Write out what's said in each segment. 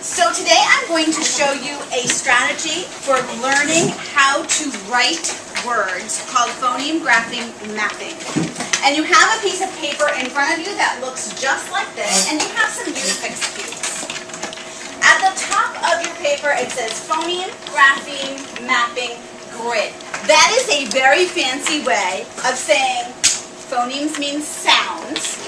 So today I'm going to show you a strategy for learning how to write words called phoneme grapheme mapping. And you have a piece of paper in front of you that looks just like this, and you have some Unifix cubes. At the top of your paper it says phoneme grapheme mapping grid. That is a very fancy way of saying phonemes means sounds.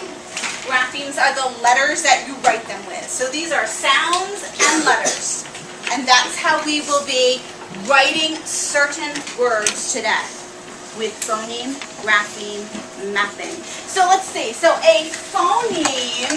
Graphemes are the letters that you write them with. So these are sounds and letters. And that's how we will be writing certain words today with phoneme grapheme mapping. So let's see. So a phoneme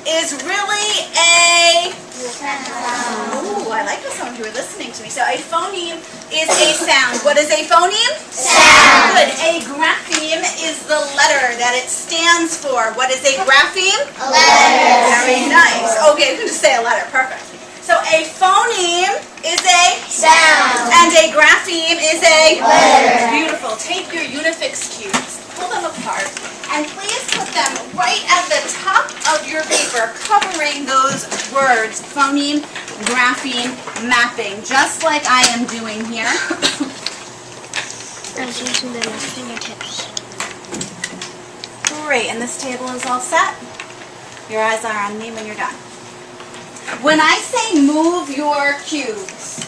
is really a... Ooh, I like how some of you are listening to me. So a phoneme is a sound. What is a phoneme? Sound. Good. A grapheme is the letter that it stands for. What is a grapheme? A letter. Very nice. Okay, you can just say a letter. Perfect. So a phoneme is a sound. And a grapheme is a letter. Beautiful. Take your Unifix cubes, pull them apart, and please put them right at the top of your paper, covering those words, phoneme, grapheme, mapping, just like I am doing here. I was using them as fingertips. Great, and this table is all set. Your eyes are on me when you're done. When I say move your cubes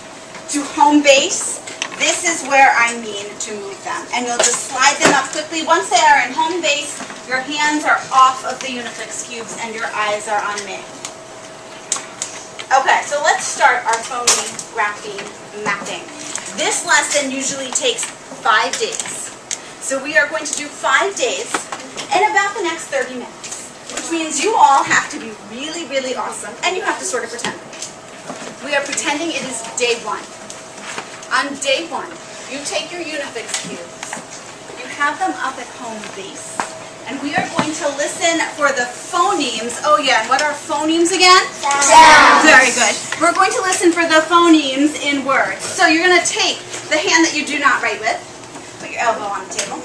to home base, this is where I mean to move them. And you'll just slide them up quickly. Once they are in home base, your hands are off of the Unifix cubes and your eyes are on me. Okay, so let's start our phoneme grapheme mapping. This lesson usually takes 5 days. So we are going to do 5 days in about the next 30 minutes, which means you all have to be really, really awesome, and you have to sort of pretend. We are pretending it is day 1. On day 1, you take your Unifix cubes, you have them up at home base, and we are going to listen for the phonemes. Oh yeah, and what are phonemes again? Sounds. Very good. We're going to listen for the phonemes in words. So you're going to take the hand that you do not write with, put your elbow on the table.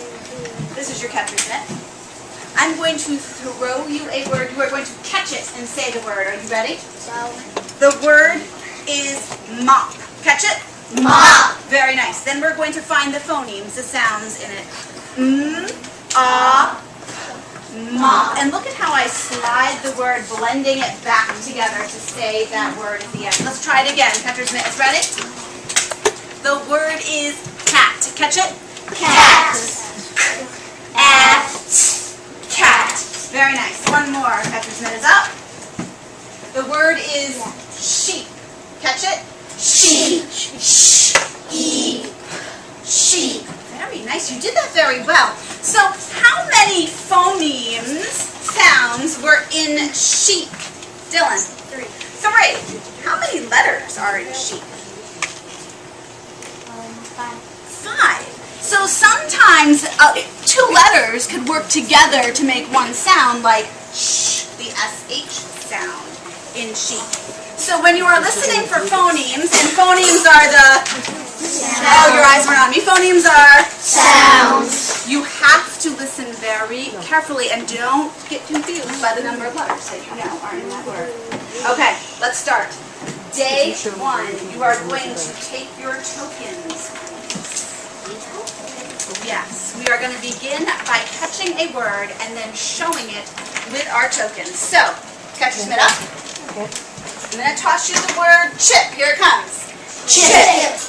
This is your catcher's mitt. I'm going to throw you a word. You are going to catch it and say the word. Are you ready? The word is mop. Catch it? Mop. Very nice. Then we're going to find the phonemes, the sounds in it. Ah, mop. And look at how I slide the word, blending it back together to say that word at the end. Let's try it again. Catcher's mitt is ready? The word is cat. Catch it? Cat. At. Cat. Very nice. One more. Catcher's mitt is up. The word is sheep. Catch it? Sheep. Sheep. Sheep. Very nice. You did that very well. So, how many phonemes, sounds, were in sheep? Dylan? 3. 3. How many letters are in sheep? 5. 5. So sometimes 2 letters could work together to make one sound, like sh, the SH sound in sheep. So when you are listening for phonemes, and phonemes are the... Oh, your eyes weren't on me. Phonemes are... Sounds. You have to listen very carefully and don't get confused by the number of letters that you know are in that word. Okay, let's start. Day 1, you are going to take your tokens. Yes, we are going to begin by catching a word and then showing it with our tokens. So, catch your mitt up. I'm going to toss you the word chip. Here it comes. Chip.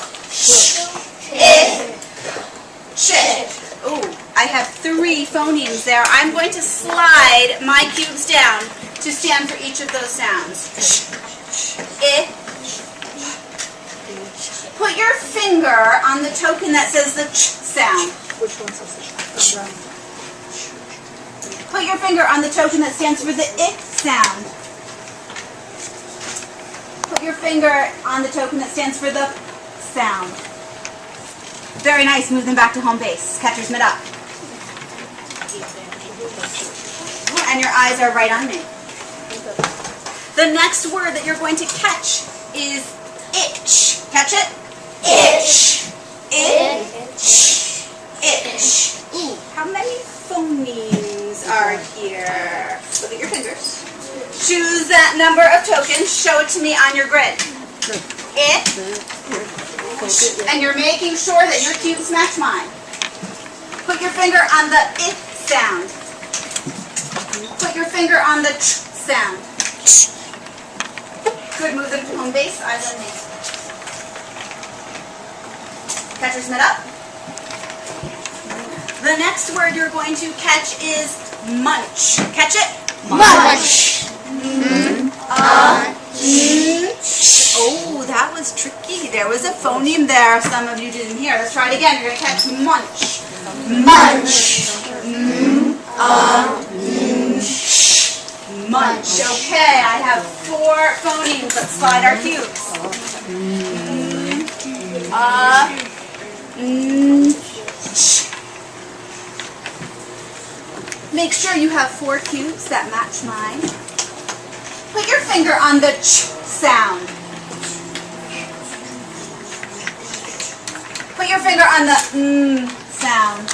Chip. Ooh, I have 3 phonemes there. I'm going to slide my cubes down to stand for each of those sounds. Put your finger on the token that says the ch sound. Which one says the Put your finger on the token that stands for the I sound. Put your finger on the token that stands for the sound. Very nice. Move them back to home base. Catcher's mitt up. And your eyes are right on me. The next word that you're going to catch is itch. Catch it? Itch. Itch. Itch. Ooh, how many phonemes are here? Look at your fingers. Choose that number of tokens. Show it to me on your grid. It, and you're making sure that your cubes match mine. Put your finger on the it sound. Put your finger on the ch sound. Good, move them to home base, eyes on me. Catcher's mitt up. The next word you're going to catch is munch. Catch it. Munch. Oh, that was tricky. There was a phoneme there some of you didn't hear. Let's try it again. You're going to catch munch. Munch. Munch. Okay, I have 4 phonemes. Let's slide our cubes. Make sure you have 4 cubes that match mine. Put your finger on the ch sound. Put your finger on the sound.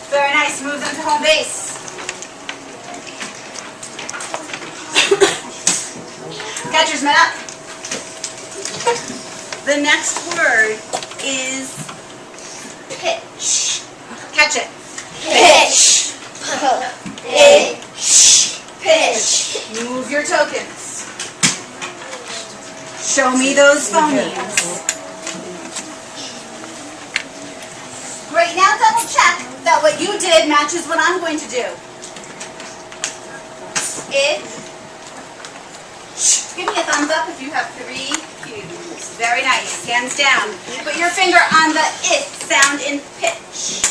Very nice. Move them to home base. Catcher's mitt up. The next word is pitch. Catch it. Pitch. Pitch. Move your tokens. Show me those phonemes. Great. Now double check that what you did matches what I'm going to do. It. Give me a thumbs up if you have 3 cubes. Very nice. Hands down. Put your finger on the it sound in pitch.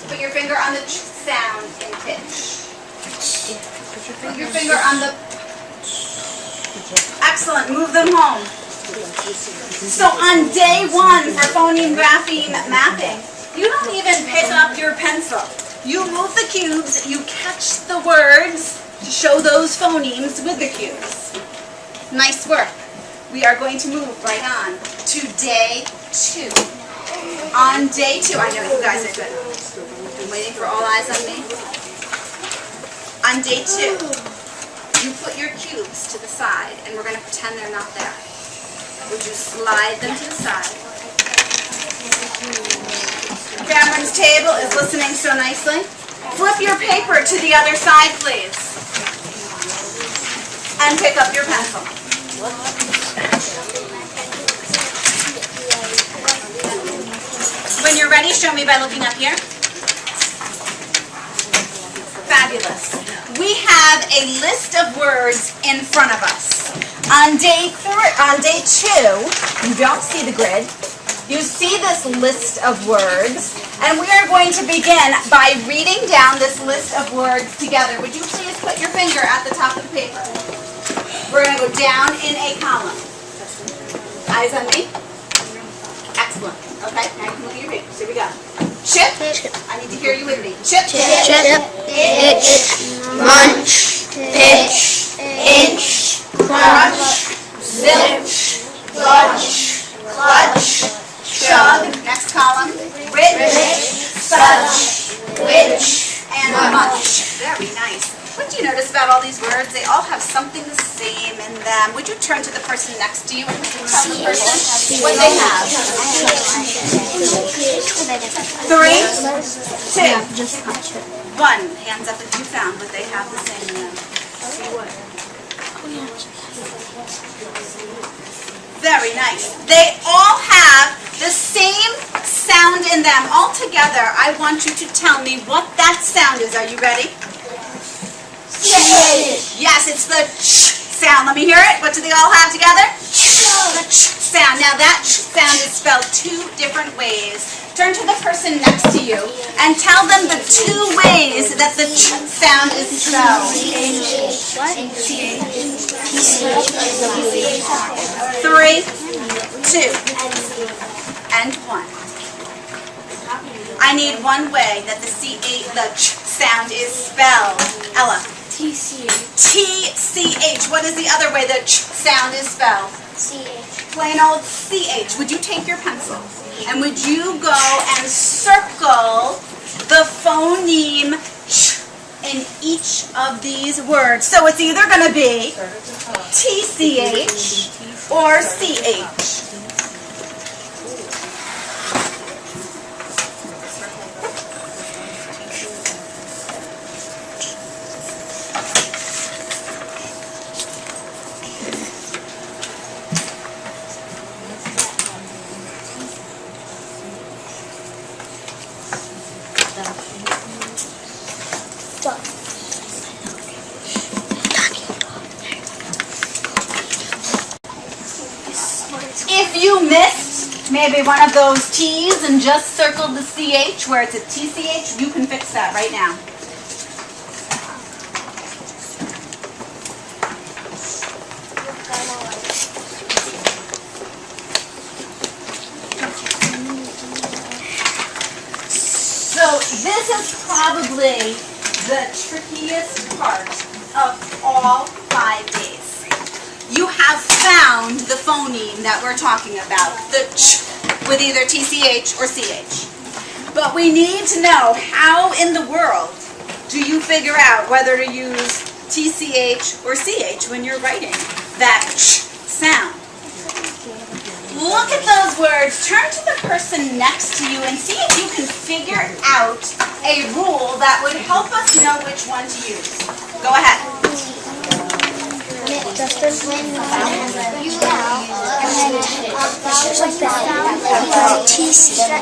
Put your finger on the ch sound in pitch. Put your finger on the... Excellent. Move them home. So on day 1 for phoneme grapheme mapping, you don't even pick up your pencil. You move the cubes, you catch the words to show those phonemes with the cubes. Nice work. We are going to move right on to day 2. On day 2, I know you guys are good. I'm waiting for all eyes on me. On day 2, you put your cubes to the side, and we're going to pretend they're not there. Would you slide them to the side? Cameron's table is listening so nicely. Flip your paper to the other side, please. And pick up your pencil. When you're ready, show me by looking up here. Fabulous. We have a list of words in front of us. On day 2, you don't see the grid. You see this list of words, and we are going to begin by reading down this list of words together. Would you please put your finger at the top of the paper? We're going to go down in a column. Eyes on me? Excellent. Okay, now you can look at your papers. Here we go. Chip. I need to hear you with me. Chip. Itch. Munch. Pitch. Inch. Crunch. Zilch. Lunch. Clutch. Chug. Next column. Rich. Such. Which. And munch. Very nice. What do you notice about all these words? They all have something the same in them. Would you turn to the person next to you and tell the person what they have? 3, 2, 1. Hands up if you found what they have the same in them. Very nice. They all have the same sound in them. All together, I want you to tell me what that sound is. Are you ready? Yes, it's the ch sound. Let me hear it. What do they all have together? The ch sound. Now that ch sound is spelled 2 different ways. Turn to the person next to you and tell them the 2 ways that the ch sound is spelled. 3, 2, and 1. I need one way that the the ch sound is spelled. Ella. TCH. TCH. What is the other way the ch sound is spelled? CH. Plain old CH. Would you take your pencil and would you go and circle the phoneme ch in each of these words. So it's either going to be TCH or CH. If you missed maybe one of those T's and just circled the CH where it's a TCH, you can fix that right now. So this is probably the trickiest part of all 5 days. You have found the phoneme that we're talking about, the ch with either TCH or CH. But we need to know how in the world do you figure out whether to use TCH or CH when you're writing that ch sound. Look at those words, turn to the person next to you and see if you can figure out a rule that would help us know which one to use. Go ahead. Just when the vowel has a U and then there's a vowel, you put TC. If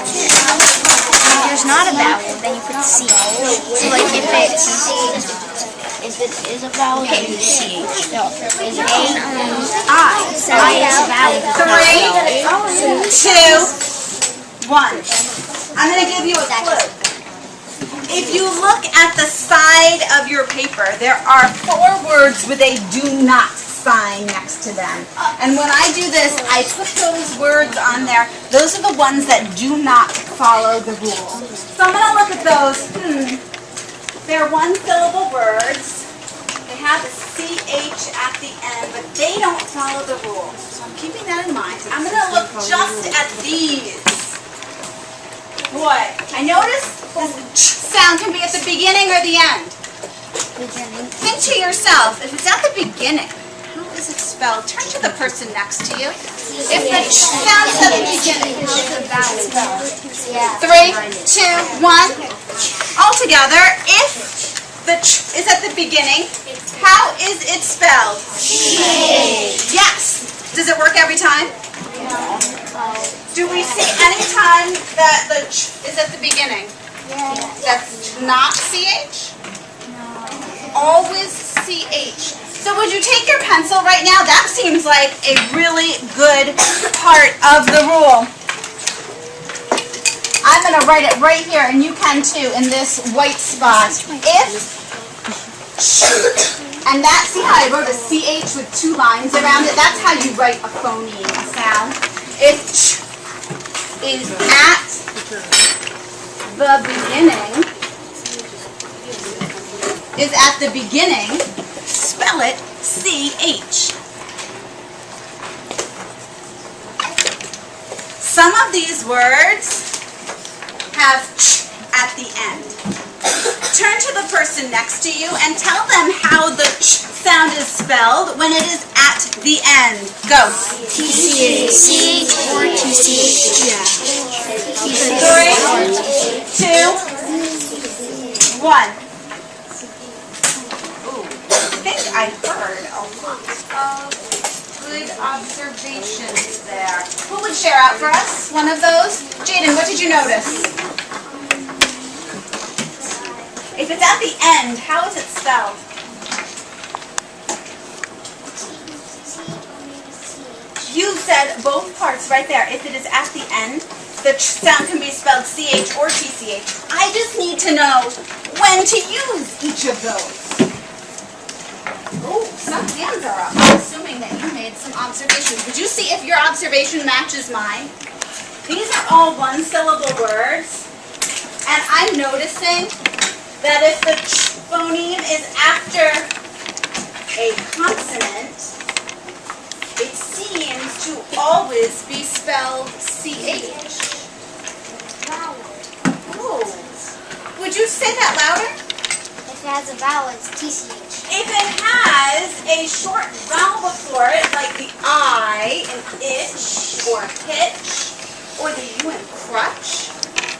there's not a vowel, then you put C. So like if it is a vowel, then you CH. No, is it I is a vowel. 3, 2, 1. I'm going to give you a clue. If you look at the side of your paper, there are 4 words with a do not sign next to them. And when I do this, I put those words on there. Those are the ones that do not follow the rule. So I'm going to look at those. They're 1-syllable words. They have a CH at the end, but they don't follow the rule. So I'm keeping that in mind. I'm going to look just at these. Boy, I notice this sound can be at the beginning or the end. Think to yourself, if it's at the beginning, how is it spelled? Turn to the person next to you. If the sound's at the beginning, 3, 2, 1. All together, if the ch is at the beginning, how is it spelled? Yes. Does it work every time? Do we see any time that the ch is at the beginning? That's not CH? Always CH. So would you take your pencil right now? That seems like a really good part of the rule. I'm going to write it right here, and you can too, in this white spot. If ch, and that, see how I wrote a CH with 2 lines around it? That's how you write a phoneme, a sound. If ch is at the beginning, spell it CH. Some of these words have ch at the end. Turn to the person next to you and tell them how the ch sound is spelled when it is at the end. Go. TCH. CH or TCH. Yeah. 3, 2, 1. Ooh, I think I heard a lot of good observations there. Who would share out for us? One of those? Jaden, what did you notice? If it's at the end, how is it spelled? You said both parts right there. If it is at the end, the sound can be spelled CH or TCH. I just need to know when to use each of those. Oh, some hands are up. I'm assuming that you made some observations. Would you see if your observation matches mine? These are all 1-syllable words. And I'm noticing that if the ch phoneme is after a consonant, it seems to always be spelled CH. Oh. Would you say that louder? If if it has a vowel, it's TCH. If it has a short vowel before it, like the I in itch or hitch or the U in crutch,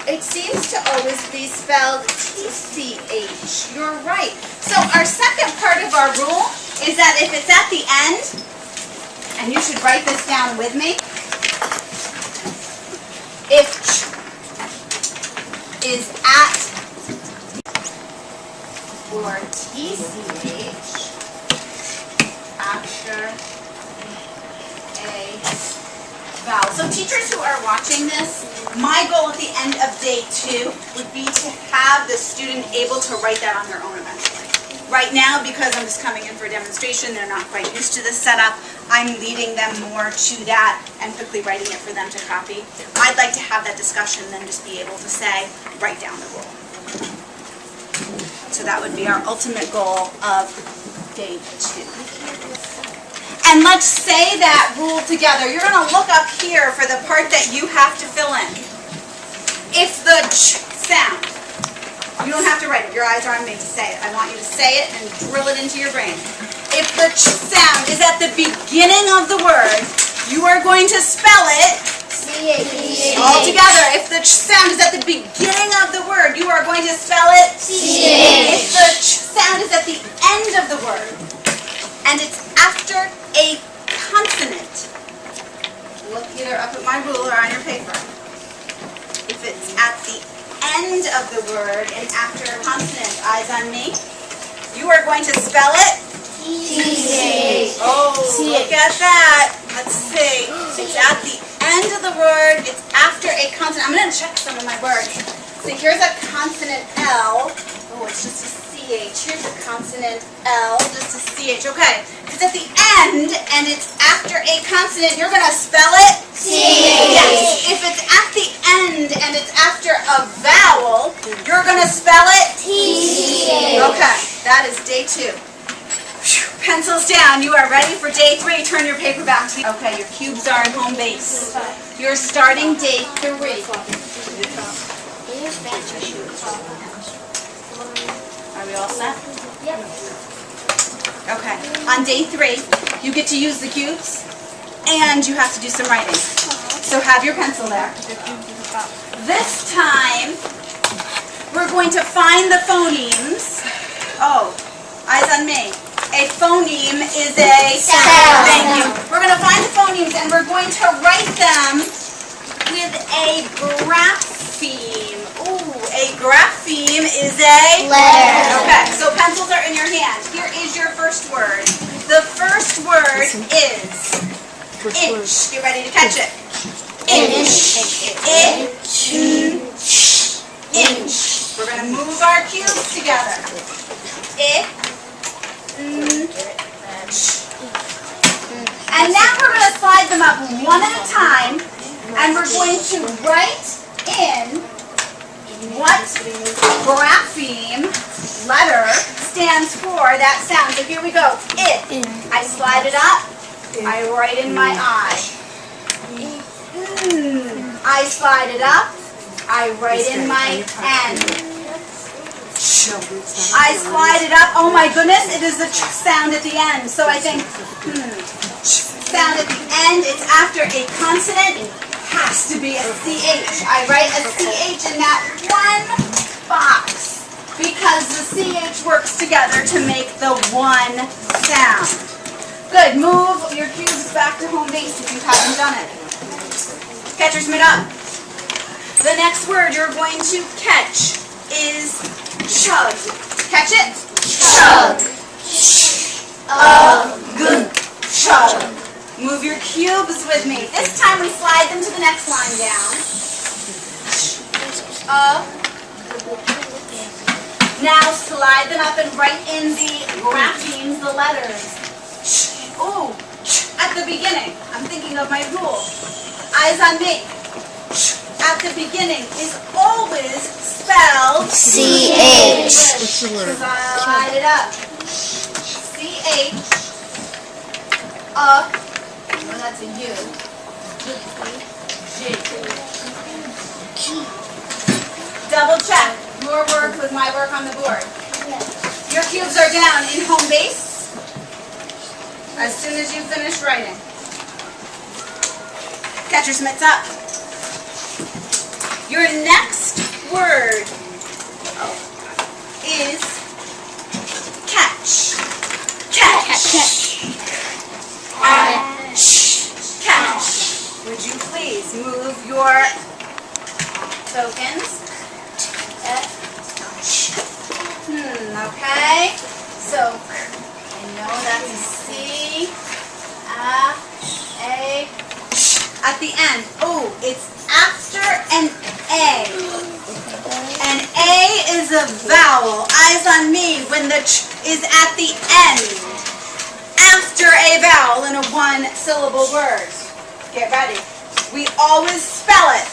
it seems to always be spelled TCH. You're right. So our second part of our rule is that if it's at the end, and you should write this down with me, if ch is at or TCH after a vowel. So teachers who are watching this, my goal at the end of day 2 would be to have the student able to write that on their own eventually. Right now, because I'm just coming in for a demonstration, they're not quite used to this setup, I'm leading them more to that and quickly writing it for them to copy. I'd like to have that discussion and then just be able to say, write down the rule. So that would be our ultimate goal of day 2. And let's say that rule together. You're going to look up here for the part that you have to fill in. If the ch sound, you don't have to write it. Your eyes are on me to say it. I want you to say it and drill it into your brain. If the ch sound is at the beginning of the word, you are going to spell it CH. all together. If the ch sound is at the beginning of the word, you are going to spell it CH. If the ch sound is at the end of the word, and it's after a consonant, look either up at my ruler or on your paper. If it's at the end of the word and after a consonant, eyes on me, you are going to spell it TCH. Oh, look at that. Let's see. It's at the end of the word. It's after a consonant. I'm going to check some of my words. See, here's a consonant L. Oh, it's just a CH. Here's a consonant L, just a CH. Okay. If it's at the end and it's after a consonant, you're going to spell it CH. Yes. If it's at the end and it's after a vowel, you're going to spell it TCH. Okay. That is day 2. Pencils down. You are ready for day 3. Turn your paper back to me. Okay, your cubes are in home base. You're starting day 3. Are we all set? Yep. Okay. On day 3, you get to use the cubes, and you have to do some writing. So have your pencil there. This time, we're going to find the phonemes. Oh, eyes on me. A phoneme is a Sound. Thank you. We're going to find the phonemes and we're going to write them with a grapheme. Ooh, a grapheme is a Letter. Okay, so pencils are in your hand. Here is your first word. The first word is inch. Get ready to catch it. Inch. Inch. Inch. We're going to move our cubes together. And now we're going to slide them up one at a time, and we're going to write in what grapheme letter stands for that sound. So here we go. It. I slide it up. I write in my I. I slide it up. I write in my N. I slide it up. Oh my goodness, it is the ch sound at the end. So I think, sound at the end, it's after a consonant, has to be a CH. I write a CH in that one box because the CH works together to make the one sound. Good, move your cubes back to home base if you haven't done it. Catcher's mitt up. The next word you're going to catch is chug. Catch it? Chug. Chug. Move your cubes with me. This time we slide them to the next line down. Now slide them up and write in the graphemes, the letters. Ooh, at the beginning. I'm thinking of my rule. Eyes on me. At the beginning is always spelled CH. Slide it up. CH. No, that's a U. G. Double check your work with my work on the board. Your cubes are down in home base as soon as you finish writing. Catcher's mitts up. Your next word is catch. Catch. Catch. Would you please move your tokens? Okay. So, I know that's a C, A, at the end. Oh, it's after an A. An A is a vowel. Eyes on me when the ch is at the end. After a vowel in a one-syllable word. Get ready. We always spell it.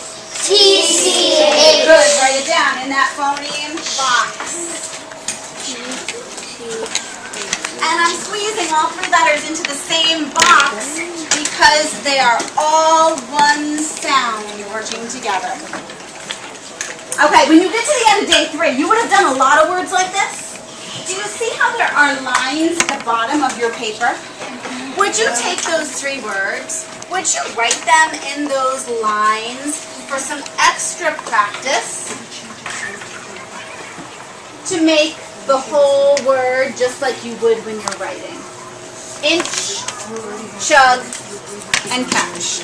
T-C-H. Good. Write it down in that phoneme box. And I'm squeezing all three letters into the same box because they are all one sound working together. Okay, when you get to the end of day 3, you would have done a lot of words like this. Do you see how there are lines at the bottom of your paper? Would you take those 3 words? Would you write them in those lines for some extra practice to make the whole word just like you would when you're writing? Inch, chug, and catch.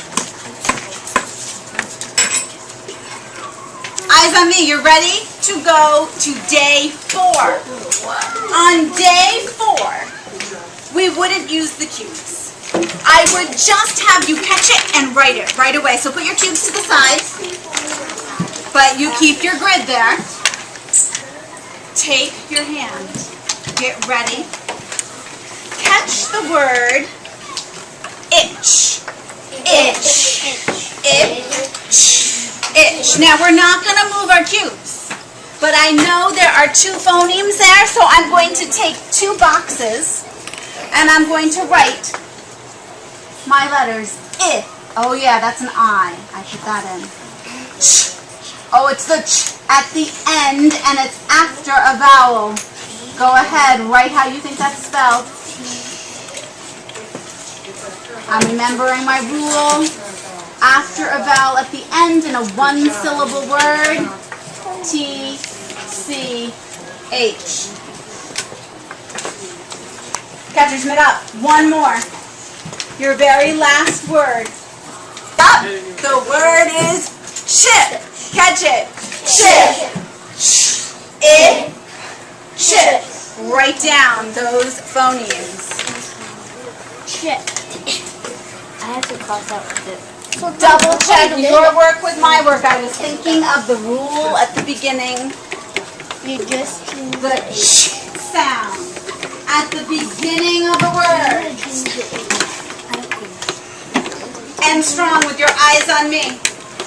Eyes on me, you're ready to go to day 4. On day 4, we wouldn't use the cubes. I would just have you catch it and write it right away. So put your cubes to the side, but you keep your grid there. Take your hand. Get ready. Catch the word itch. Itch. Itch. Itch. Now we're not going to move our cubes, but I know there are 2 phonemes there, so I'm going to take 2 boxes and I'm going to write my letters. I. Oh yeah, that's an I. I put that in. Ch. Oh, it's the ch at the end and it's after a vowel. Go ahead, write how you think that's spelled. I'm remembering my rule. After a vowel at the end in a one-syllable word. T, C, H. Catcher's mitt up. One more. Your very last word. Up. The word is chip. Catch it. Chip. It. Chip. Write down those phonemes. Chip. I have to cross out with it. Double check your work with my work. I was thinking of the rule at the beginning. You just The ch sound at the beginning of a word. End strong with your eyes on me.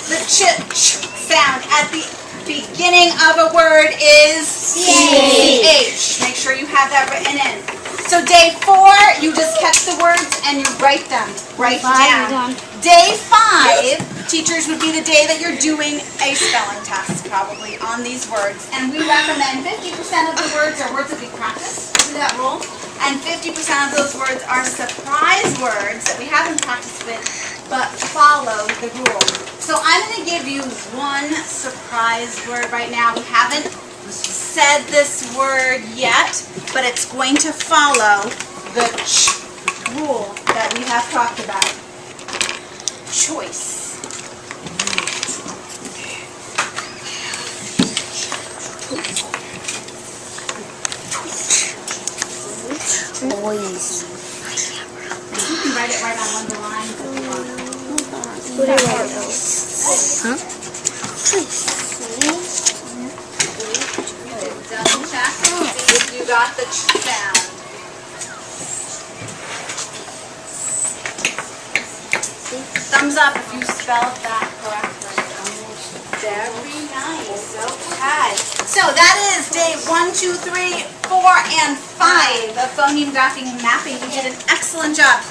The ch sound at the beginning of a word is C-H. Make sure you have that written in. So day 4, you just catch the words and you write them. Write down. Day 5, teachers, would be the day that you're doing a spelling test probably on these words. And we recommend 50% of the words are words that we practice. Do that rule. And 50% of those words are surprise words that we haven't practiced with, but follow the rule. So I'm going to give you one surprise word right now. We haven't said this word yet, but it's going to follow the ch rule that we have talked about. Choice. Boys. You can write it right on one of the lines if you want. What do I write? Huh? Double check and see if you got the ch sound. Thumbs up if you spelled that correctly. Very nice. Okay. So that is day 1, 2, 3, 4, and 5 of phoneme graphing mapping. You did an excellent job.